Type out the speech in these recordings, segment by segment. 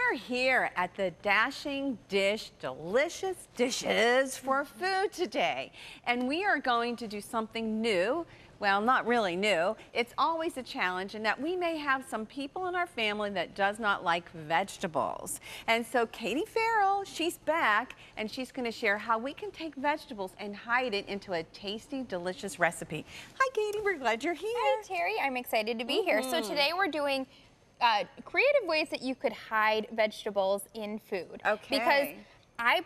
are here at the Dashing Dish Delicious Dishes for Food today, and we are going to do something new. Well, not really new. It's always a challenge in that we may have some people in our family that does not like vegetables. And so Katie Farrell, she's back, and she's going to share how we can take vegetables and hide it into a tasty, delicious recipe. Hi, Katie. We're glad you're here. Hi, Terry. I'm excited to be here. So today we're doing creative ways that you could hide vegetables in food. Okay. Because I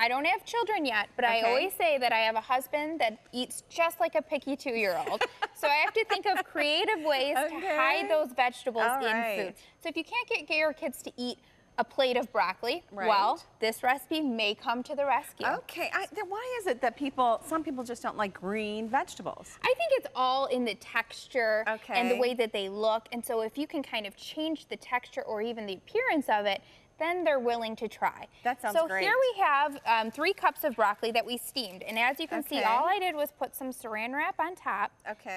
don't have children yet, but I always say that I have a husband that eats just like a picky 2-year-old. So I have to think of creative ways to hide those vegetables in food. So if you can't get your kids to eat a plate of broccoli, well, this recipe may come to the rescue. Okay, then why is it that some people just don't like green vegetables? I think it's all in the texture and the way that they look. And so if you can kind of change the texture or even the appearance of it, then they're willing to try. That sounds great. So here we have 3 cups of broccoli that we steamed. And as you can see, all I did was put some saran wrap on top.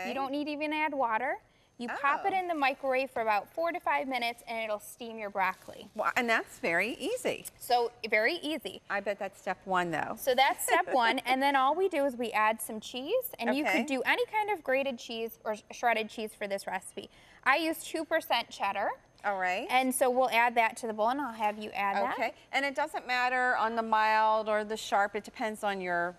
You don't need to even add water. You pop it in the microwave for about 4 to 5 minutes and it'll steam your broccoli. Well, and that's very easy. So very easy. I bet that's step 1 though. So that's step 1. And then all we do is we add some cheese, and you could do any kind of grated cheese or shredded cheese for this recipe. I use 2% cheddar. All right. And so we'll add that to the bowl, and I'll have you add that. Okay. And it doesn't matter on the mild or the sharp. It depends on your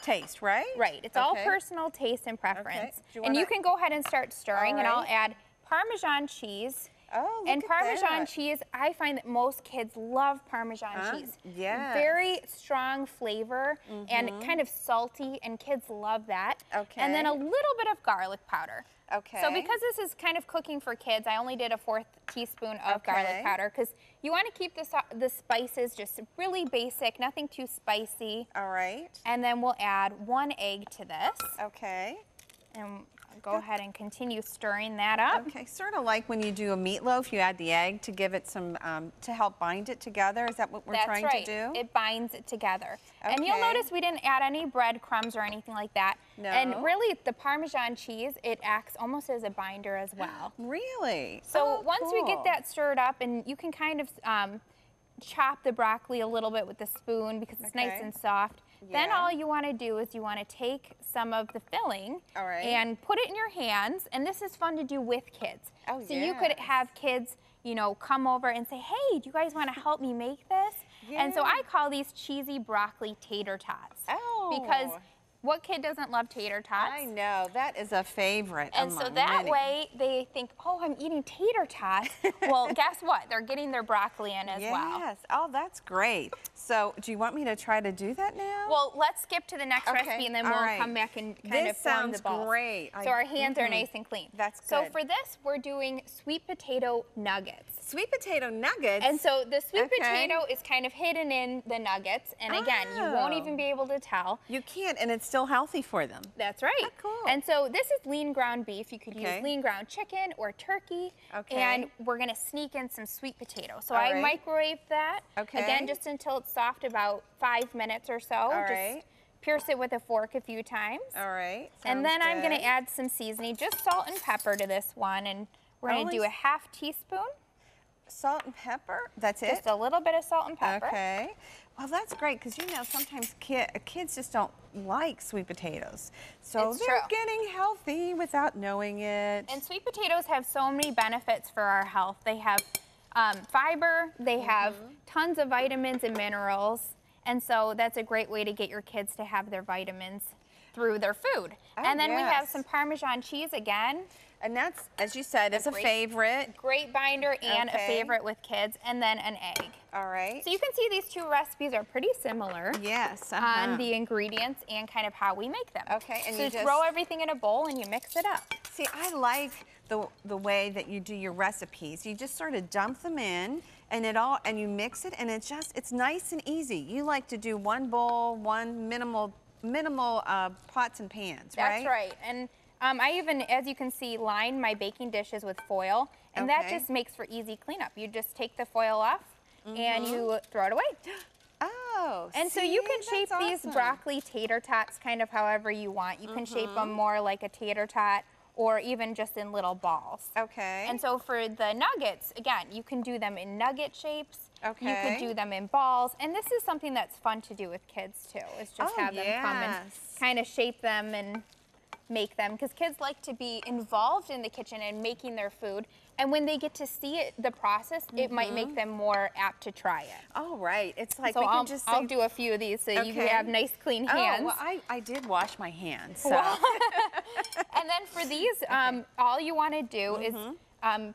taste, right? Right. It's all personal taste and preference. And you can go ahead and start stirring, and I'll add Parmesan cheese. Oh, look and Parmesan cheese, I find that most kids love Parmesan cheese. Yeah. Very strong flavor and kind of salty, and kids love that. And then a little bit of garlic powder. So because this is kind of cooking for kids, I only did a 1/4 teaspoon of garlic powder because you want to keep the spices just really basic, nothing too spicy. All right. And then we'll add 1 egg to this. Okay. And go ahead and continue stirring that up. Okay, sort of like when you do a meatloaf, you add the egg to give it some, to help bind it together. Is that what we're trying to do? It binds it together. And you'll notice we didn't add any breadcrumbs or anything like that. No. And really, the Parmesan cheese, it acts almost as a binder as well. Really? So once we get that stirred up, and you can kind of chop the broccoli a little bit with the spoon because it's nice and soft. Then all you want to do is you want to take some of the filling and put it in your hands, and this is fun to do with kids. So you could have kids, you know, come over and say, hey, do you guys want to help me make this? And so I call these cheesy broccoli tater tots. Because what kid doesn't love tater tots? I know, that is a favorite. And so that way they think, oh, I'm eating tater tots. Well, guess what? They're getting their broccoli in as well. Yes, oh, that's great. So do you want me to try to do that now? Well, let's skip to the next recipe, and then we'll come back and kind of form the balls. This sounds great. So our hands are nice and clean. That's good. So for this, we're doing sweet potato nuggets. Sweet potato nuggets? And so the sweet potato is kind of hidden in the nuggets, and again, you won't even be able to tell. You can't, and it's still healthy for them. That's right. Cool. And so this is lean ground beef. You could use lean ground chicken or turkey. And we're going to sneak in some sweet potato. So I microwaved that. Again, just until it's soft, about 5 minutes or so. Just pierce it with a fork a few times. And then I'm going to add some seasoning, just salt and pepper to this one. And we're going to do a 1/2 teaspoon. Salt and pepper? That's it? Just a little bit of salt and pepper. Okay. Well, that's great because, you know, sometimes kids just don't like sweet potatoes. So they're getting healthy without knowing it. And sweet potatoes have so many benefits for our health. They have fiber, they have tons of vitamins and minerals. And so that's a great way to get your kids to have their vitamins through their food. And then we have some Parmesan cheese again. And that's, as you said, is a favorite. Great binder and a favorite with kids, and then an egg. All right. So you can see these 2 recipes are pretty similar. Yes. On the ingredients and kind of how we make them. Okay. And so you just throw everything in a bowl and you mix it up. See, I like the way that you do your recipes. You just sort of dump them in, and you mix it, and it's nice and easy. You like to do 1 bowl, 1 minimal pots and pans, right? That's right. And I even, as you can see, line my baking dishes with foil, and that just makes for easy cleanup. You just take the foil off and you throw it away. Oh, and so you can shape these broccoli tater tots kind of however you want. You can shape them more like a tater tot or even just in little balls. Okay. And so for the nuggets, again, you can do them in nugget shapes. Okay. You could do them in balls. And this is something that's fun to do with kids too, is just have them come and kind of shape them and make them, because kids like to be involved in the kitchen and making their food. And when they get to see it, the process, it might make them more apt to try it. Oh, right. It's like so we can just I'll do a few of these so you can have nice, clean hands. Oh, well, I did wash my hands. So. Well, and then for these, all you want to do is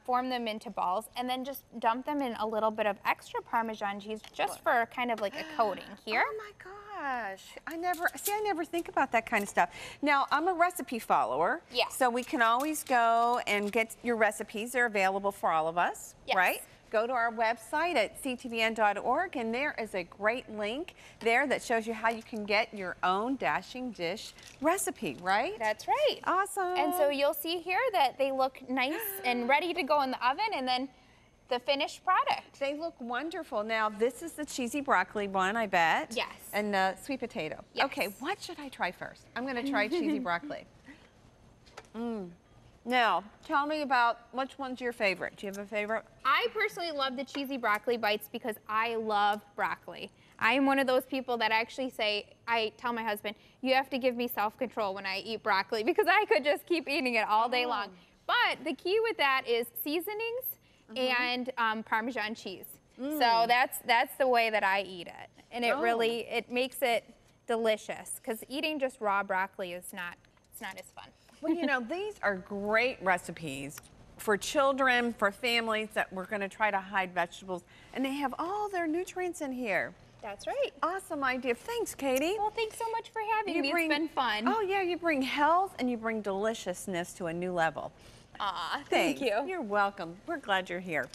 form them into balls and then just dump them in a little bit of extra Parmesan cheese just for kind of like a coating here. Oh my gosh, I never think about that kind of stuff. Now, I'm a recipe follower. Yeah. So we can always go and get your recipes. They're available for all of us, right? Go to our website at ctvn.org, and there is a great link there that shows you how you can get your own dashing dish recipe, right? That's right. Awesome. And so you'll see here that they look nice and ready to go in the oven, and then the finished product. They look wonderful. Now, this is the cheesy broccoli one, I bet. Yes. And the sweet potato. Yes. Okay, what should I try first? I'm going to try cheesy broccoli. Now, tell me about which one's your favorite. Do you have a favorite? I personally love the cheesy broccoli bites because I love broccoli. I am one of those people that actually say, I tell my husband, you have to give me self-control when I eat broccoli because I could just keep eating it all day long. But the key with that is seasonings and Parmesan cheese. So that's the way that I eat it. And it really, it makes it delicious because eating just raw broccoli is it's not as fun. Well, you know, these are great recipes for children, for families that we're going to try to hide vegetables, and they have all their nutrients in here. That's right. Awesome idea. Thanks, Katie. Well, thanks so much for having me. It's been fun. Oh, yeah, you bring health and you bring deliciousness to a new level. Aw, thank you. You're welcome. We're glad you're here.